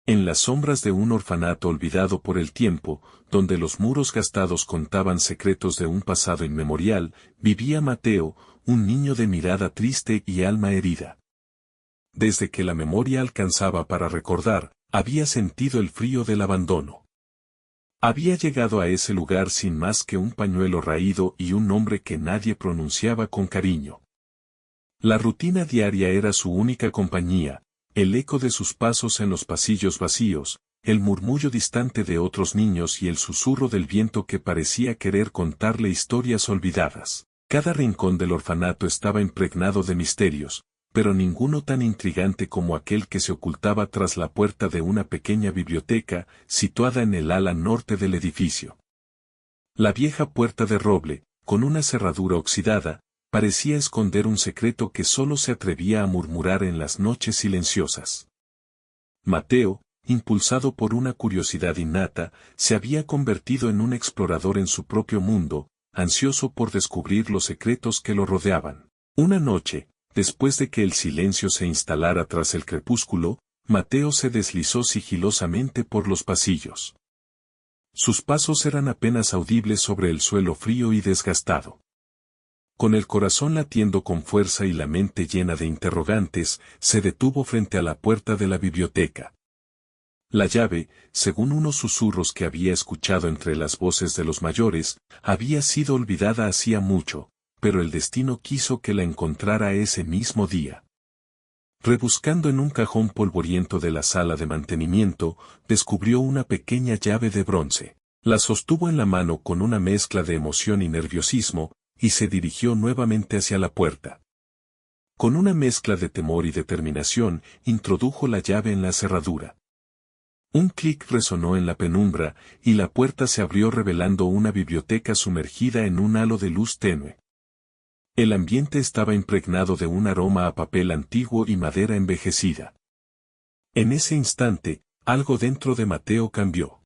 En las sombras de un orfanato olvidado por el tiempo, donde los muros gastados contaban secretos de un pasado inmemorial, vivía Mateo, un niño de mirada triste y alma herida. Desde que la memoria alcanzaba para recordar, había sentido el frío del abandono. Había llegado a ese lugar sin más que un pañuelo raído y un nombre que nadie pronunciaba con cariño. La rutina diaria era su única compañía, el eco de sus pasos en los pasillos vacíos, el murmullo distante de otros niños y el susurro del viento que parecía querer contarle historias olvidadas. Cada rincón del orfanato estaba impregnado de misterios, pero ninguno tan intrigante como aquel que se ocultaba tras la puerta de una pequeña biblioteca, situada en el ala norte del edificio. La vieja puerta de roble, con una cerradura oxidada, parecía esconder un secreto que solo se atrevía a murmurar en las noches silenciosas. Mateo, impulsado por una curiosidad innata, se había convertido en un explorador en su propio mundo, ansioso por descubrir los secretos que lo rodeaban. Una noche, después de que el silencio se instalara tras el crepúsculo, Mateo se deslizó sigilosamente por los pasillos. Sus pasos eran apenas audibles sobre el suelo frío y desgastado. Con el corazón latiendo con fuerza y la mente llena de interrogantes, se detuvo frente a la puerta de la biblioteca. La llave, según unos susurros que había escuchado entre las voces de los mayores, había sido olvidada hacía mucho, pero el destino quiso que la encontrara ese mismo día. Rebuscando en un cajón polvoriento de la sala de mantenimiento, descubrió una pequeña llave de bronce. La sostuvo en la mano con una mezcla de emoción y nerviosismo, y se dirigió nuevamente hacia la puerta. Con una mezcla de temor y determinación, introdujo la llave en la cerradura. Un clic resonó en la penumbra, y la puerta se abrió revelando una biblioteca sumergida en un halo de luz tenue. El ambiente estaba impregnado de un aroma a papel antiguo y madera envejecida. En ese instante, algo dentro de Mateo cambió.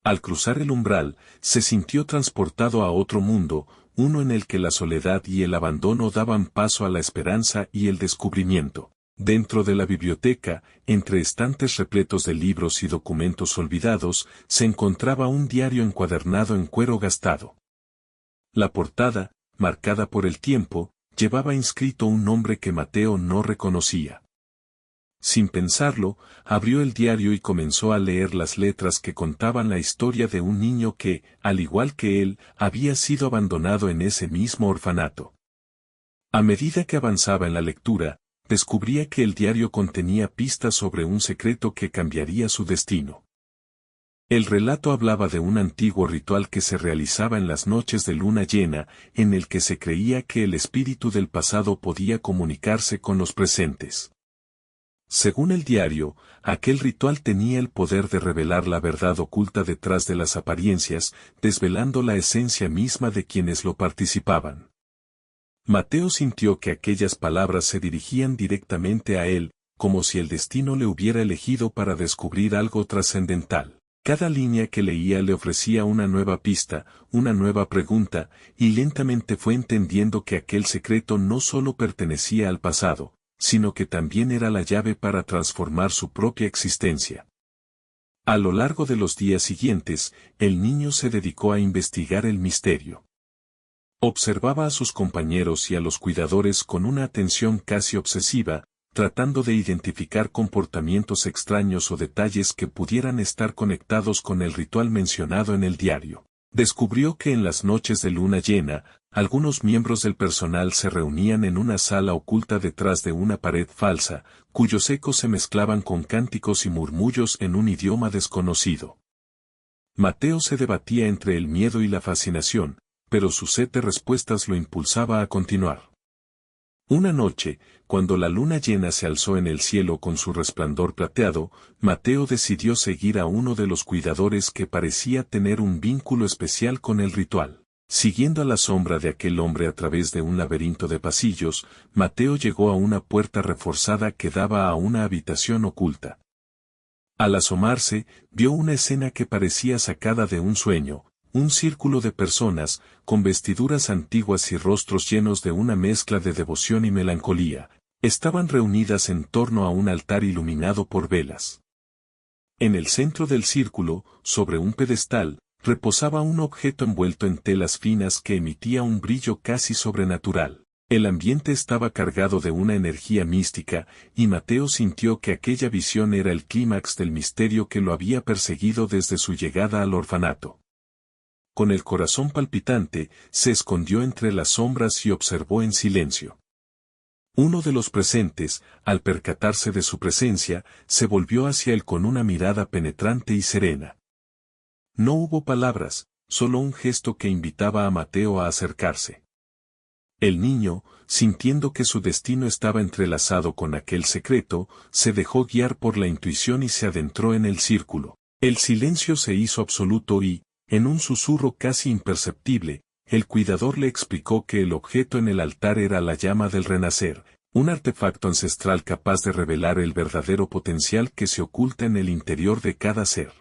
Al cruzar el umbral, se sintió transportado a otro mundo, uno en el que la soledad y el abandono daban paso a la esperanza y el descubrimiento. Dentro de la biblioteca, entre estantes repletos de libros y documentos olvidados, se encontraba un diario encuadernado en cuero gastado. La portada, marcada por el tiempo, llevaba inscrito un nombre que Mateo no reconocía. Sin pensarlo, abrió el diario y comenzó a leer las letras que contaban la historia de un niño que, al igual que él, había sido abandonado en ese mismo orfanato. A medida que avanzaba en la lectura, descubría que el diario contenía pistas sobre un secreto que cambiaría su destino. El relato hablaba de un antiguo ritual que se realizaba en las noches de luna llena, en el que se creía que el espíritu del pasado podía comunicarse con los presentes. Según el diario, aquel ritual tenía el poder de revelar la verdad oculta detrás de las apariencias, desvelando la esencia misma de quienes lo participaban. Mateo sintió que aquellas palabras se dirigían directamente a él, como si el destino le hubiera elegido para descubrir algo trascendental. Cada línea que leía le ofrecía una nueva pista, una nueva pregunta, y lentamente fue entendiendo que aquel secreto no solo pertenecía al pasado, sino que también era la llave para transformar su propia existencia. A lo largo de los días siguientes, el niño se dedicó a investigar el misterio. Observaba a sus compañeros y a los cuidadores con una atención casi obsesiva, tratando de identificar comportamientos extraños o detalles que pudieran estar conectados con el ritual mencionado en el diario. Descubrió que en las noches de luna llena, algunos miembros del personal se reunían en una sala oculta detrás de una pared falsa, cuyos ecos se mezclaban con cánticos y murmullos en un idioma desconocido. Mateo se debatía entre el miedo y la fascinación, pero su sed de respuestas lo impulsaba a continuar. Una noche, cuando la luna llena se alzó en el cielo con su resplandor plateado, Mateo decidió seguir a uno de los cuidadores que parecía tener un vínculo especial con el ritual. Siguiendo a la sombra de aquel hombre a través de un laberinto de pasillos, Mateo llegó a una puerta reforzada que daba a una habitación oculta. Al asomarse, vio una escena que parecía sacada de un sueño. Un círculo de personas, con vestiduras antiguas y rostros llenos de una mezcla de devoción y melancolía, estaban reunidas en torno a un altar iluminado por velas. En el centro del círculo, sobre un pedestal, reposaba un objeto envuelto en telas finas que emitía un brillo casi sobrenatural. El ambiente estaba cargado de una energía mística, y Mateo sintió que aquella visión era el clímax del misterio que lo había perseguido desde su llegada al orfanato. Con el corazón palpitante, se escondió entre las sombras y observó en silencio. Uno de los presentes, al percatarse de su presencia, se volvió hacia él con una mirada penetrante y serena. No hubo palabras, solo un gesto que invitaba a Mateo a acercarse. El niño, sintiendo que su destino estaba entrelazado con aquel secreto, se dejó guiar por la intuición y se adentró en el círculo. El silencio se hizo absoluto y, en un susurro casi imperceptible, el cuidador le explicó que el objeto en el altar era la llama del renacer, un artefacto ancestral capaz de revelar el verdadero potencial que se oculta en el interior de cada ser.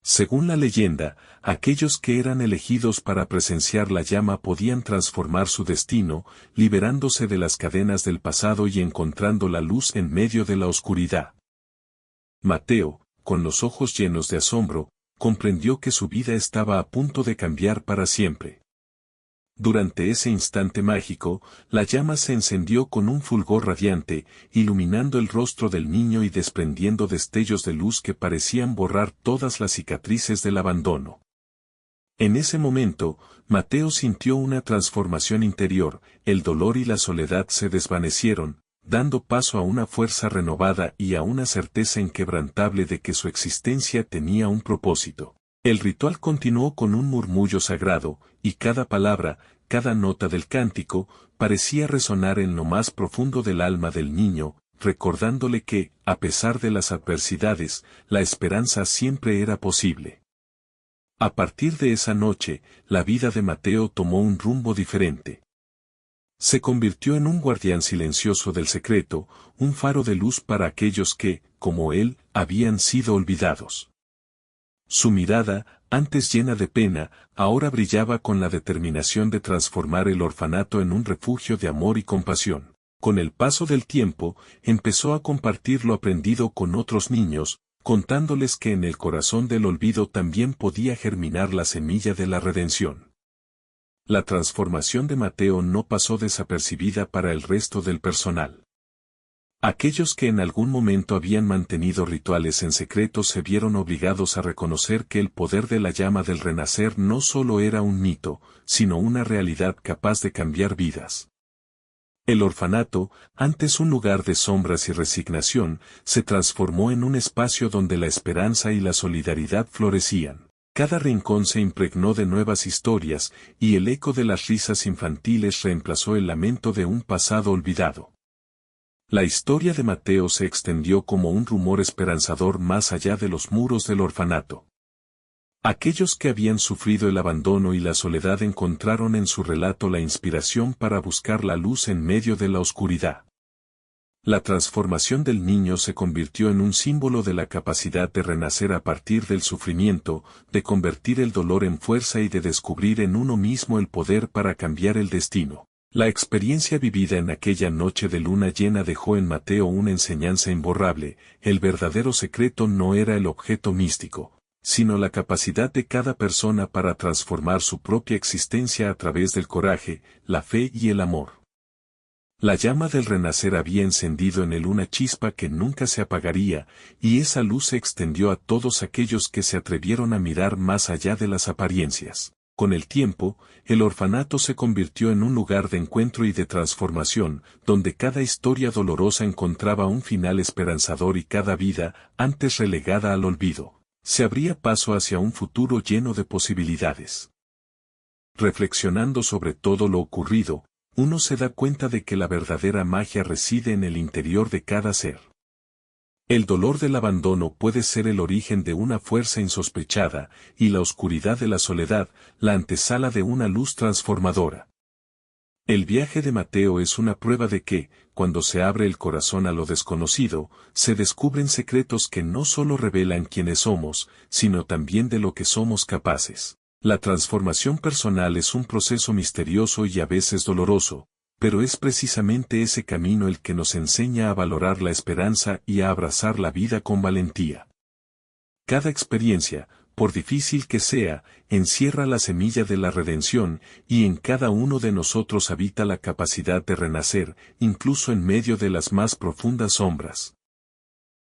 Según la leyenda, aquellos que eran elegidos para presenciar la llama podían transformar su destino, liberándose de las cadenas del pasado y encontrando la luz en medio de la oscuridad. Mateo, con los ojos llenos de asombro, comprendió que su vida estaba a punto de cambiar para siempre. Durante ese instante mágico, la llama se encendió con un fulgor radiante, iluminando el rostro del niño y desprendiendo destellos de luz que parecían borrar todas las cicatrices del abandono. En ese momento, Mateo sintió una transformación interior, el dolor y la soledad se desvanecieron, dando paso a una fuerza renovada y a una certeza inquebrantable de que su existencia tenía un propósito. El ritual continuó con un murmullo sagrado, y cada palabra, cada nota del cántico, parecía resonar en lo más profundo del alma del niño, recordándole que, a pesar de las adversidades, la esperanza siempre era posible. A partir de esa noche, la vida de Mateo tomó un rumbo diferente. Se convirtió en un guardián silencioso del secreto, un faro de luz para aquellos que, como él, habían sido olvidados. Su mirada, antes llena de pena, ahora brillaba con la determinación de transformar el orfanato en un refugio de amor y compasión. Con el paso del tiempo, empezó a compartir lo aprendido con otros niños, contándoles que en el corazón del olvido también podía germinar la semilla de la redención. La transformación de Mateo no pasó desapercibida para el resto del personal. Aquellos que en algún momento habían mantenido rituales en secreto se vieron obligados a reconocer que el poder de la llama del renacer no solo era un mito, sino una realidad capaz de cambiar vidas. El orfanato, antes un lugar de sombras y resignación, se transformó en un espacio donde la esperanza y la solidaridad florecían. Cada rincón se impregnó de nuevas historias, y el eco de las risas infantiles reemplazó el lamento de un pasado olvidado. La historia de Mateo se extendió como un rumor esperanzador más allá de los muros del orfanato. Aquellos que habían sufrido el abandono y la soledad encontraron en su relato la inspiración para buscar la luz en medio de la oscuridad. La transformación del niño se convirtió en un símbolo de la capacidad de renacer a partir del sufrimiento, de convertir el dolor en fuerza y de descubrir en uno mismo el poder para cambiar el destino. La experiencia vivida en aquella noche de luna llena dejó en Mateo una enseñanza imborrable: el verdadero secreto no era el objeto místico, sino la capacidad de cada persona para transformar su propia existencia a través del coraje, la fe y el amor. La llama del renacer había encendido en él una chispa que nunca se apagaría, y esa luz se extendió a todos aquellos que se atrevieron a mirar más allá de las apariencias. Con el tiempo, el orfanato se convirtió en un lugar de encuentro y de transformación, donde cada historia dolorosa encontraba un final esperanzador y cada vida, antes relegada al olvido, se abría paso hacia un futuro lleno de posibilidades. Reflexionando sobre todo lo ocurrido, uno se da cuenta de que la verdadera magia reside en el interior de cada ser. El dolor del abandono puede ser el origen de una fuerza insospechada, y la oscuridad de la soledad, la antesala de una luz transformadora. El viaje de Mateo es una prueba de que, cuando se abre el corazón a lo desconocido, se descubren secretos que no solo revelan quiénes somos, sino también de lo que somos capaces. La transformación personal es un proceso misterioso y a veces doloroso, pero es precisamente ese camino el que nos enseña a valorar la esperanza y a abrazar la vida con valentía. Cada experiencia, por difícil que sea, encierra la semilla de la redención, y en cada uno de nosotros habita la capacidad de renacer, incluso en medio de las más profundas sombras.